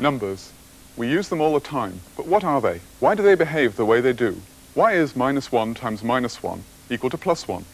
Numbers. We use them all the time, but what are they? Why do they behave the way they do? Why is -1 times -1 equal to +1?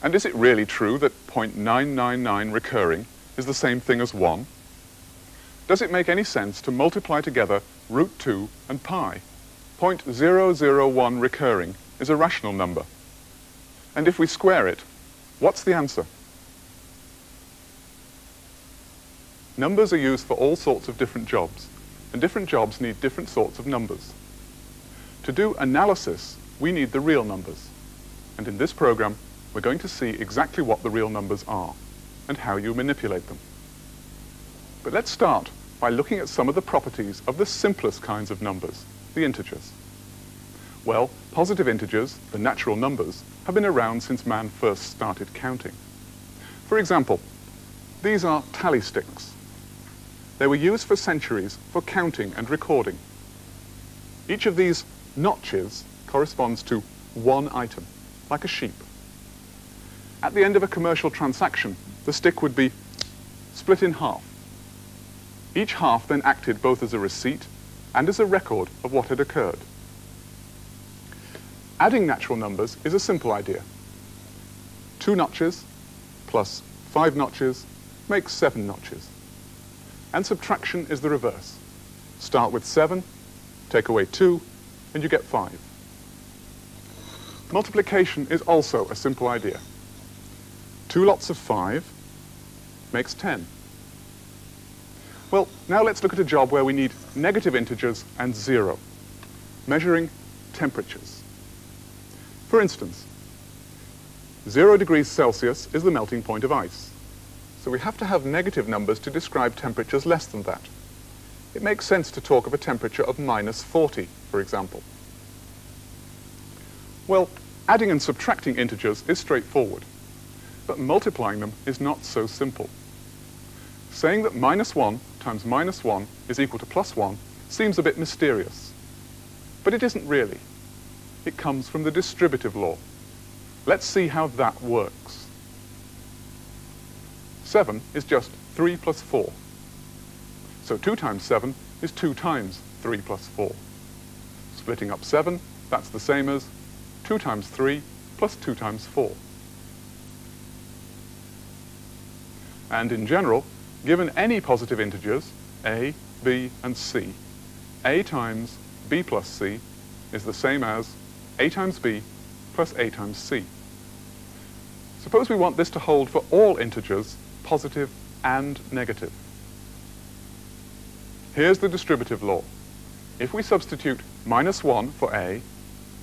And is it really true that 0.999 recurring is the same thing as 1? Does it make any sense to multiply together √2 and pi? 0.001 recurring is a rational number. And if we square it, what's the answer? Numbers are used for all sorts of different jobs, and different jobs need different sorts of numbers. To do analysis, we need the real numbers. And in this program, we're going to see exactly what the real numbers are and how you manipulate them. But let's start by looking at some of the properties of the simplest kinds of numbers, the integers. Well, positive integers, the natural numbers, have been around since man first started counting. For example, these are tally sticks. They were used for centuries for counting and recording. Each of these notches corresponds to one item, like a sheep. At the end of a commercial transaction, the stick would be split in half. Each half then acted both as a receipt and as a record of what had occurred. Adding natural numbers is a simple idea. 2 notches plus 5 notches makes 7 notches. And subtraction is the reverse. Start with 7, take away 2, and you get 5. Multiplication is also a simple idea. 2 lots of 5 makes 10. Well, now let's look at a job where we need negative integers and 0, measuring temperatures. For instance, 0 degrees Celsius is the melting point of ice. So we have to have negative numbers to describe temperatures less than that. It makes sense to talk of a temperature of -40, for example. Well, adding and subtracting integers is straightforward, but multiplying them is not so simple. Saying that -1 times -1 is equal to +1 seems a bit mysterious, but it isn't really. It comes from the distributive law. Let's see how that works. 7 is just 3 plus 4. So 2 times 7 is 2 times 3 plus 4. Splitting up 7, that's the same as 2 times 3 plus 2 times 4. And in general, given any positive integers, a, b, and c, a times b plus c is the same as a times b plus a times c. Suppose we want this to hold for all integers, positive and negative. Here's the distributive law. If we substitute -1 for a,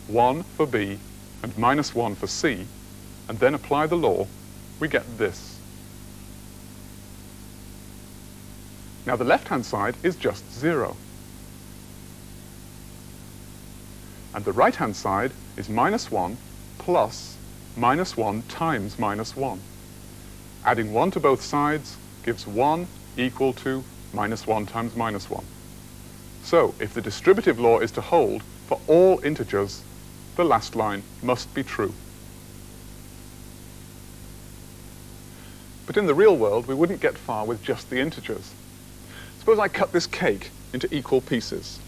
1 for b, and -1 for c, and then apply the law, we get this. Now the left-hand side is just 0. And the right-hand side is -1 plus -1 times -1. Adding 1 to both sides gives 1 equal to -1 times -1. So, if the distributive law is to hold for all integers, the last line must be true. But in the real world, we wouldn't get far with just the integers. Suppose I cut this cake into equal pieces.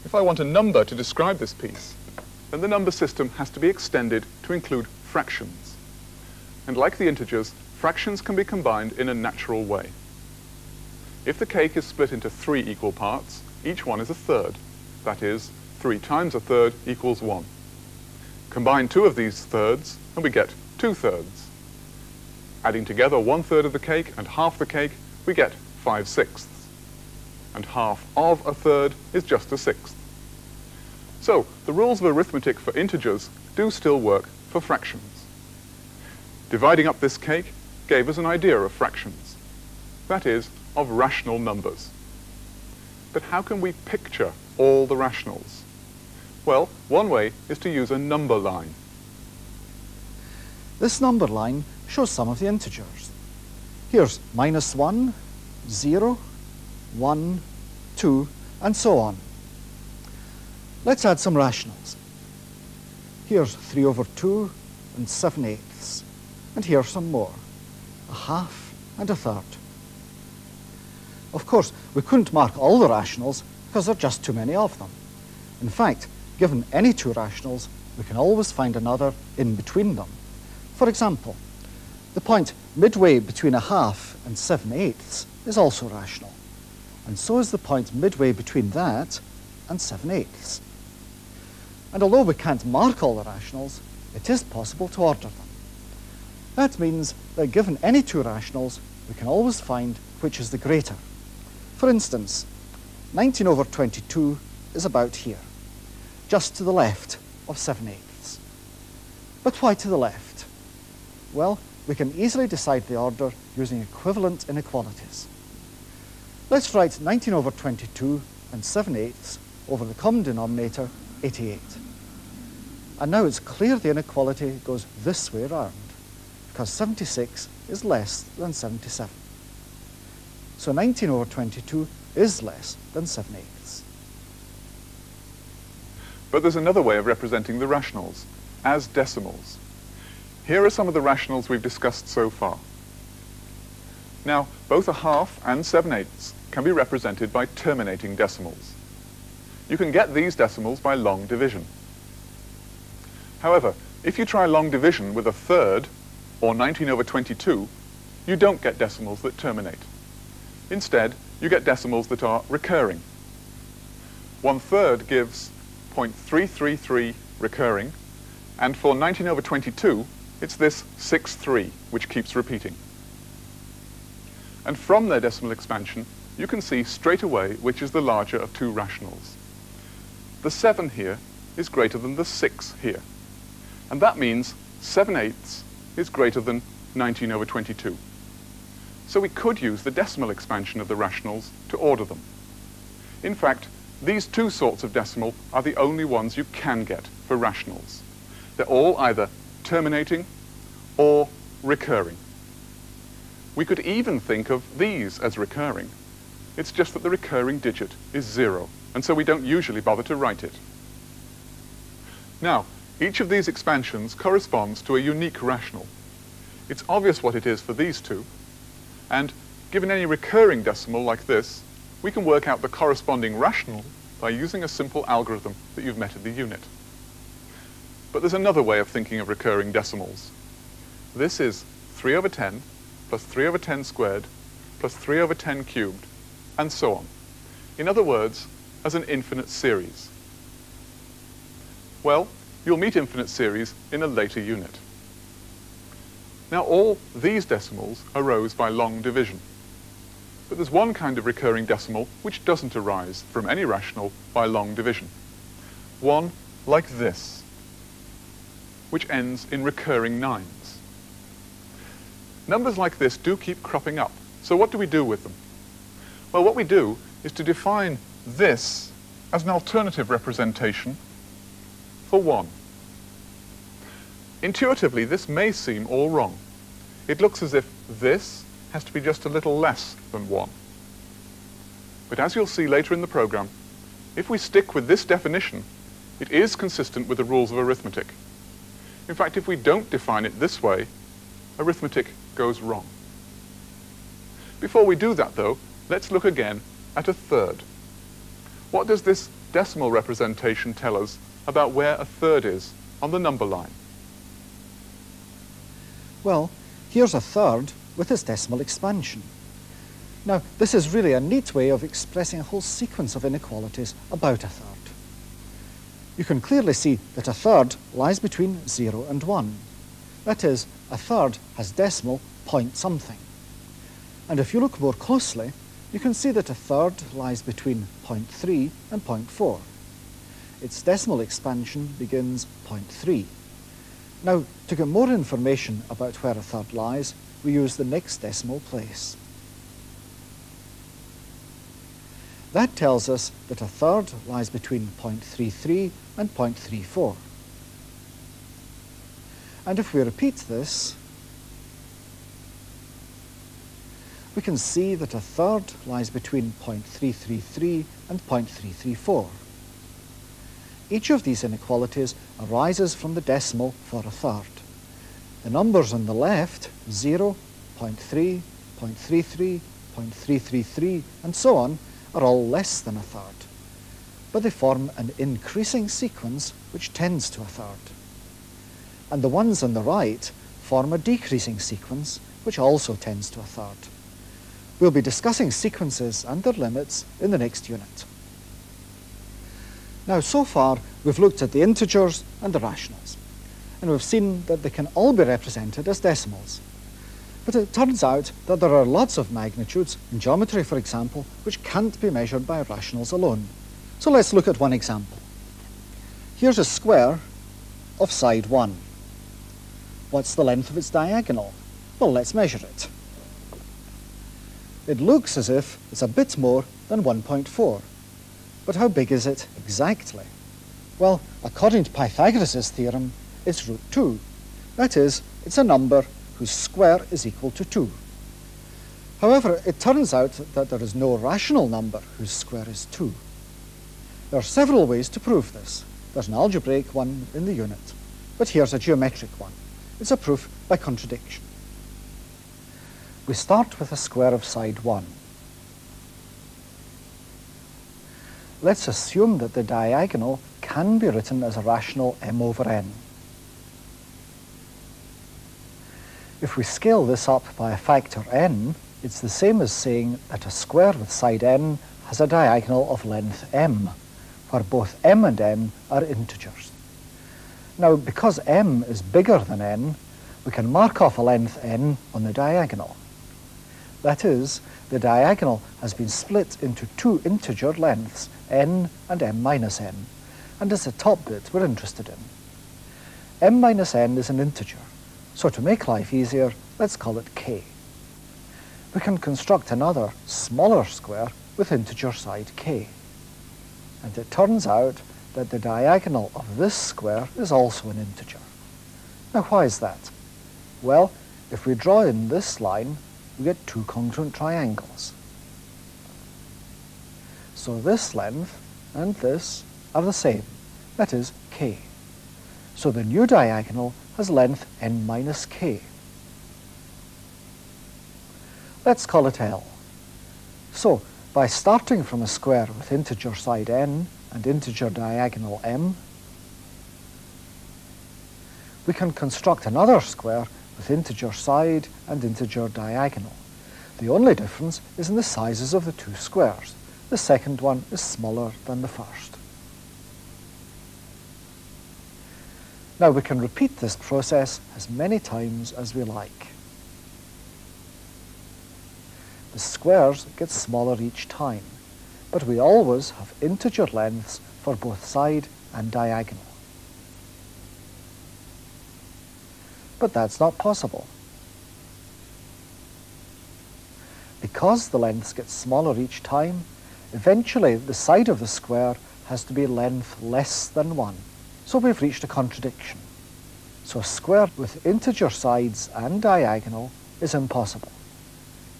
If I want a number to describe this piece, then the number system has to be extended to include fractions. And like the integers, fractions can be combined in a natural way. If the cake is split into 3 equal parts, each one is a third. That is, 3 times a third equals 1. Combine 2 of these thirds, and we get 2/3. Adding together 1/3 of the cake and half the cake, we get 5/6. And half of a third is just a sixth. So, the rules of arithmetic for integers do still work for fractions. Dividing up this cake gave us an idea of fractions. That is, of rational numbers. But how can we picture all the rationals? Well, one way is to use a number line. This number line shows some of the integers. Here's -1, 0, 1, 2, and so on. Let's add some rationals. Here's 3/2 and 7/8. And here's some more. 1/2 and a third. Of course, we couldn't mark all the rationals because there are just too many of them. In fact, given any two rationals, we can always find another in between them. For example, the point midway between a half and 7/8 is also rational, and so is the point midway between that and 7/8. And although we can't mark all the rationals, it is possible to order them. That means that given any two rationals, we can always find which is the greater. For instance, 19/22 is about here, just to the left of 7/8. But why to the left? Well, we can easily decide the order using equivalent inequalities. Let's write 19/22 and 7/8 over the common denominator, 88. And now it's clear the inequality goes this way round, because 76 is less than 77. So 19/22 is less than 7/8. But there's another way of representing the rationals, as decimals. Here are some of the rationals we've discussed so far. Now, both a half and 7/8 can be represented by terminating decimals. You can get these decimals by long division. However, if you try long division with a third, or 19/22, you don't get decimals that terminate. Instead, you get decimals that are recurring. 1/3 gives 0.333 recurring, and for 19/22, it's this 6/3, which keeps repeating. And from their decimal expansion, you can see straight away which is the larger of two rationals. The 7 here is greater than the 6 here. And that means 7/8 is greater than 19/22. So we could use the decimal expansion of the rationals to order them. In fact, these two sorts of decimal are the only ones you can get for rationals. They're all either terminating or recurring. We could even think of these as recurring. It's just that the recurring digit is 0, and so we don't usually bother to write it. Now, each of these expansions corresponds to a unique rational. It's obvious what it is for these two, and given any recurring decimal like this, we can work out the corresponding rational by using a simple algorithm that you've met in the unit. But there's another way of thinking of recurring decimals. This is 3/10 plus 3/10 squared plus 3/10 cubed, and so on. In other words, as an infinite series. Well, you'll meet infinite series in a later unit. Now, all these decimals arose by long division. But there's one kind of recurring decimal which doesn't arise from any rational by long division. One like this, which ends in recurring 9s. Numbers like this do keep cropping up, so what do we do with them? Well, what we do is to define this as an alternative representation for 1. Intuitively, this may seem all wrong. It looks as if this has to be just a little less than 1. But as you'll see later in the program, if we stick with this definition, it is consistent with the rules of arithmetic. In fact, if we don't define it this way, arithmetic goes wrong. Before we do that, though, let's look again at a third. What does this decimal representation tell us about where a third is on the number line? Well, here's a third with its decimal expansion. Now, this is really a neat way of expressing a whole sequence of inequalities about a third. You can clearly see that a third lies between 0 and 1. That is, a third has decimal point something. And if you look more closely, you can see that a third lies between 0.3 and 0.4. Its decimal expansion begins 0.3. Now, to get more information about where a third lies, we use the next decimal place. That tells us that a third lies between 0.33 and 0.34. And if we repeat this, we can see that a third lies between 0.333 and 0.334. Each of these inequalities arises from the decimal for a third. The numbers on the left, 0, 0.3, 0.33, 0.333, and so on are all less than a third, but they form an increasing sequence which tends to a third. And the ones on the right form a decreasing sequence which also tends to a third. We'll be discussing sequences and their limits in the next unit. Now, so far, we've looked at the integers and the rationals, and we've seen that they can all be represented as decimals. But it turns out that there are lots of magnitudes, in geometry for example, which can't be measured by rationals alone. So let's look at one example. Here's a square of side 1. What's the length of its diagonal? Well, let's measure it. It looks as if it's a bit more than 1.4. But how big is it exactly? Well, according to Pythagoras' theorem, it's root 2. That is, it's a number whose square is equal to 2. However, it turns out that there is no rational number whose square is 2. There are several ways to prove this. There's an algebraic one in the unit, but here's a geometric one. It's a proof by contradiction. We start with a square of side 1. Let's assume that the diagonal can be written as a rational m over n. If we scale this up by a factor n, it's the same as saying that a square with side n has a diagonal of length m, where both m and n are integers. Now, because m is bigger than n, we can mark off a length n on the diagonal. That is, the diagonal has been split into two integer lengths, n and m minus n, and it's the top bit we're interested in. M minus n is an integer, so to make life easier, let's call it k. We can construct another, smaller square with integer side k. And it turns out that the diagonal of this square is also an integer. Now, why is that? Well, if we draw in this line, we get two congruent triangles. So this length and this are the same, that is, k. So the new diagonal has length n minus k. Let's call it L. So, by starting from a square with integer side n and integer diagonal m, we can construct another square with integer side and integer diagonal. The only difference is in the sizes of the two squares. The second one is smaller than the first. Now we can repeat this process as many times as we like. The squares get smaller each time, but we always have integer lengths for both side and diagonal. But that's not possible. Because the lengths get smaller each time, eventually the side of the square has to be length less than 1. So we've reached a contradiction. So a square with integer sides and diagonal is impossible,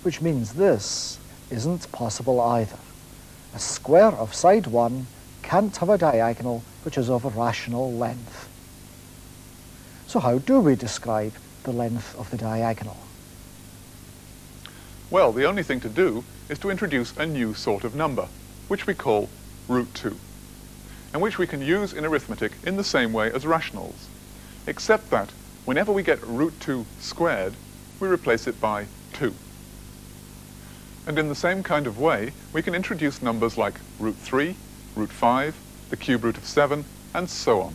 which means this isn't possible either. A square of side 1 can't have a diagonal which is of a rational length. So how do we describe the length of the diagonal? Well, the only thing to do is to introduce a new sort of number, which we call root 2, and which we can use in arithmetic in the same way as rationals, except that whenever we get root 2 squared, we replace it by 2. And in the same kind of way, we can introduce numbers like root 3, root 5, the cube root of 7, and so on.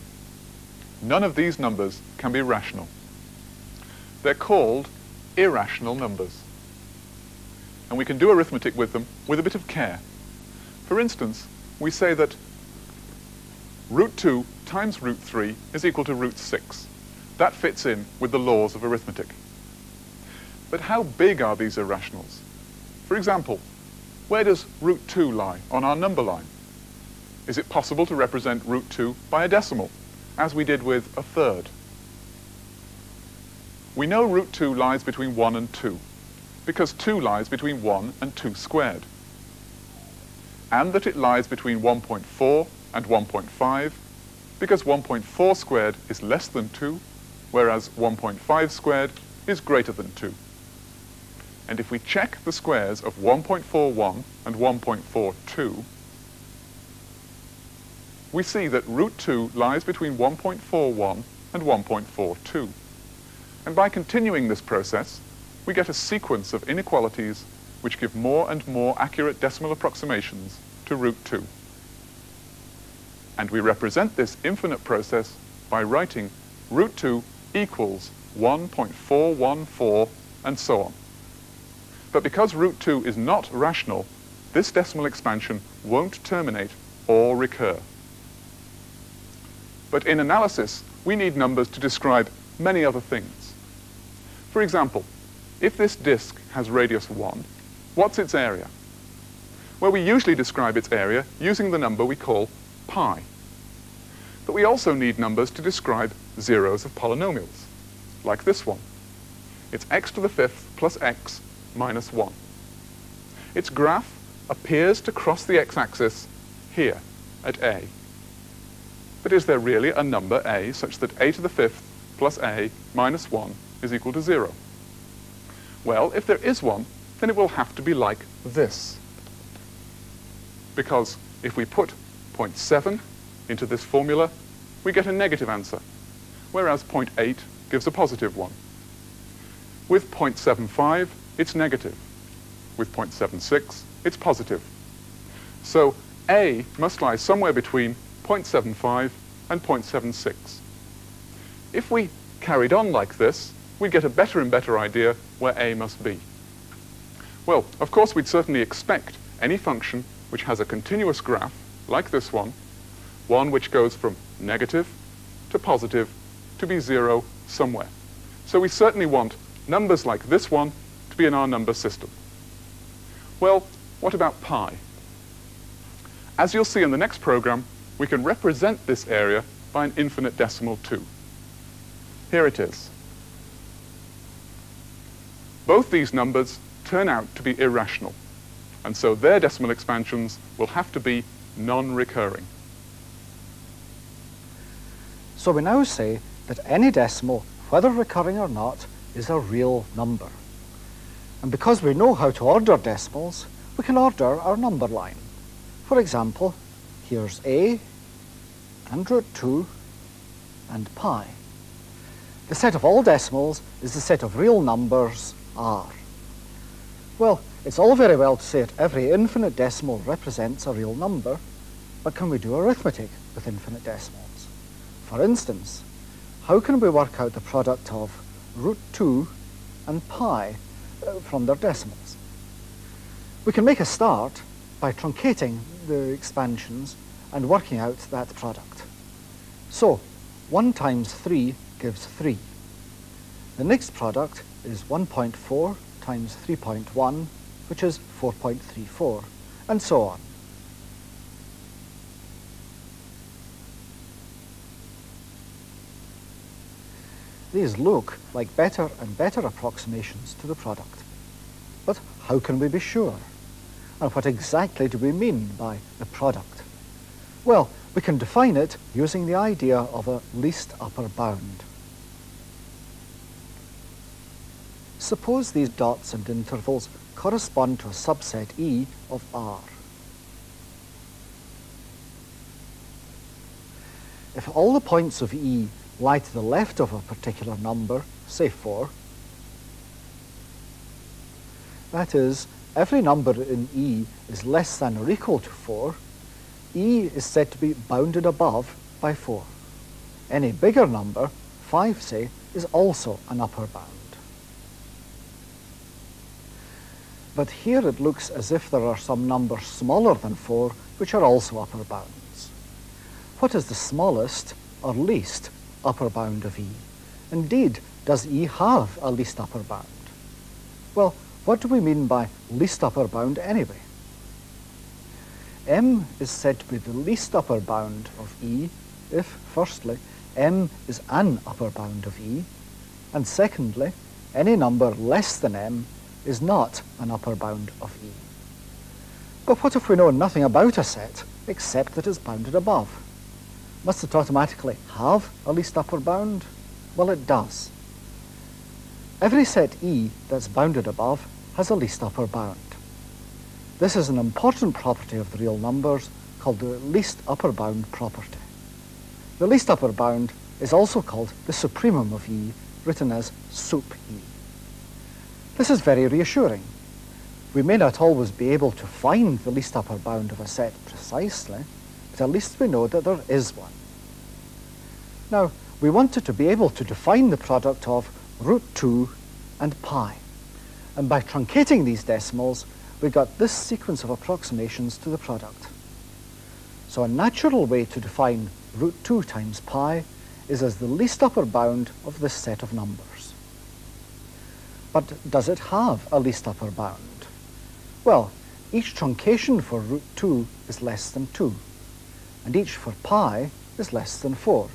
None of these numbers can be rational. They're called irrational numbers. And we can do arithmetic with them with a bit of care. For instance, we say that root 2 times root 3 is equal to root 6. That fits in with the laws of arithmetic. But how big are these irrationals? For example, where does root 2 lie on our number line? Is it possible to represent root 2 by a decimal, as we did with a third? We know root 2 lies between 1 and 2, because 2 lies between 1 and 2 squared, and that it lies between 1.4 and 1.5, because 1.4 squared is less than 2, whereas 1.5 squared is greater than 2. And if we check the squares of 1.41 and 1.42, we see that root 2 lies between 1.41 and 1.42. And by continuing this process, we get a sequence of inequalities which give more and more accurate decimal approximations to root 2. And we represent this infinite process by writing root 2 equals 1.414 and so on. But because root 2 is not rational, this decimal expansion won't terminate or recur. But in analysis, we need numbers to describe many other things. For example, if this disk has radius 1, what's its area? Well, we usually describe its area using the number we call pi. But we also need numbers to describe zeros of polynomials, like this one. It's x to the fifth plus x minus 1. Its graph appears to cross the x-axis here at a. But is there really a number a such that a to the fifth plus a minus 1 is equal to 0? Well, if there is one, then it will have to be like this. Because if we put 0.7 into this formula, we get a negative answer, whereas 0.8 gives a positive one. With 0.75, it's negative. With 0.76, it's positive. So a must lie somewhere between 0.75 and 0.76. If we carried on like this, we'd get a better and better idea where a must be. Well, of course, we'd certainly expect any function which has a continuous graph, like this one which goes from negative to positive to be 0 somewhere. So we certainly want numbers like this one to be in our number system. Well, what about pi? As you'll see in the next program, we can represent this area by an infinite decimal too. Here it is. Both these numbers turn out to be irrational, and so their decimal expansions will have to be non-recurring. So we now say that any decimal, whether recurring or not, is a real number. And because we know how to order decimals, we can order our number line. For example, here's a, and root 2, and pi. The set of all decimals is the set of real numbers, r. Well, it's all very well to say that every infinite decimal represents a real number, but can we do arithmetic with infinite decimals? For instance, how can we work out the product of root 2 and pi from their decimals? We can make a start by truncating the expansions and working out that product. So 1 times 3 gives 3. The next product is 1.4 times 3.1, which is 4.34, and so on. These look like better and better approximations to the product. But how can we be sure? And what exactly do we mean by the product? Well, we can define it using the idea of a least upper bound. Suppose these dots and intervals correspond to a subset E of R. If all the points of E lie to the left of a particular number, say 4, that is, every number in E is less than or equal to 4, E is said to be bounded above by 4. Any bigger number, 5 say, is also an upper bound. But here it looks as if there are some numbers smaller than 4 which are also upper bounds. What is the smallest or least upper bound of E? Indeed, does E have a least upper bound? Well, what do we mean by least upper bound anyway? M is said to be the least upper bound of E if, firstly, M is an upper bound of E, and secondly, any number less than M is not an upper bound of E. But what if we know nothing about a set except that it's bounded above? Must it automatically have a least upper bound? Well, it does. Every set E that's bounded above has a least upper bound. This is an important property of the real numbers called the least upper bound property. The least upper bound is also called the supremum of E, written as sup E. This is very reassuring. We may not always be able to find the least upper bound of a set precisely, but at least we know that there is one. Now, we wanted to be able to define the product of root 2 and pi. And by truncating these decimals, we got this sequence of approximations to the product. So a natural way to define root 2 times pi is as the least upper bound of this set of numbers. But does it have a least upper bound? Well, each truncation for root 2 is less than 2, and each for pi is less than 4.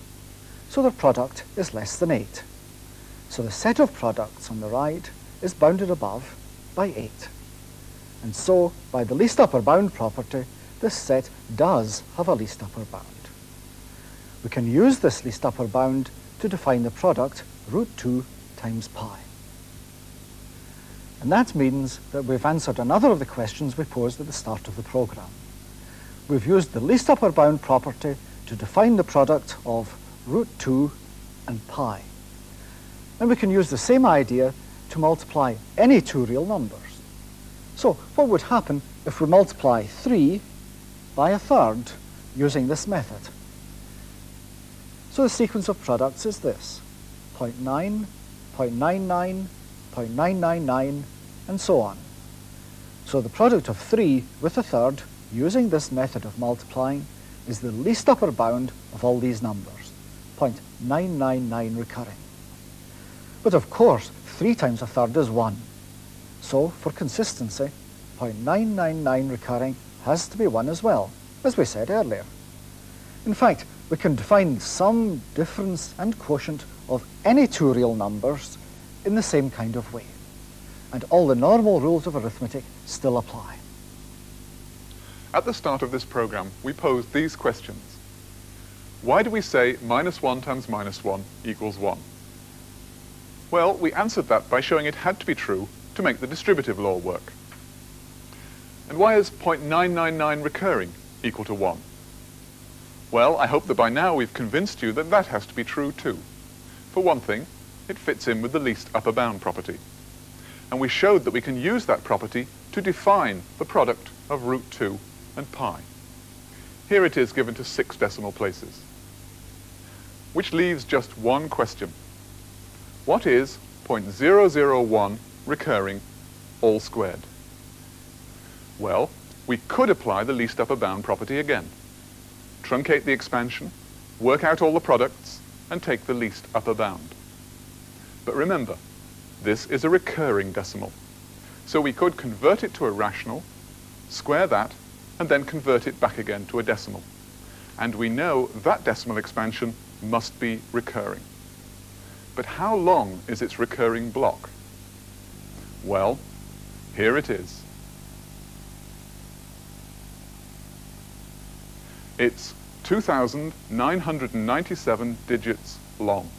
So the product is less than 8. So the set of products on the right is bounded above by 8. And so, by the least upper bound property, this set does have a least upper bound. We can use this least upper bound to define the product root 2 times pi. And that means that we've answered another of the questions we posed at the start of the program. We've used the least upper bound property to define the product of root 2 and pi. And we can use the same idea to multiply any two real numbers. So what would happen if we multiply 3 by a third using this method? So the sequence of products is this: 0.9, 0.99, 0.999, and so on. So the product of 3 with a third using this method of multiplying is the least upper bound of all these numbers, 0.999 recurring. But of course, 3 times a third is 1. So for consistency, 0.999 recurring has to be 1 as well, as we said earlier. In fact, we can define sum, difference, and quotient of any two real numbers in the same kind of way. And all the normal rules of arithmetic still apply. At the start of this program, we posed these questions. Why do we say minus 1 times minus 1 equals 1? Well, we answered that by showing it had to be true to make the distributive law work. And why is 0.999 recurring equal to 1? Well, I hope that by now we've convinced you that that has to be true too. For one thing, it fits in with the least upper bound property. And we showed that we can use that property to define the product of root 2 and pi. Here it is given to 6 decimal places. Which leaves just one question. What is 0.001 recurring all squared? Well, we could apply the least upper bound property again. Truncate the expansion, work out all the products, and take the least upper bound. But remember, this is a recurring decimal. So we could convert it to a rational, square that, and then convert it back again to a decimal. And we know that decimal expansion must be recurring. But how long is its recurring block? Well, here it is. It's 2,997 digits long.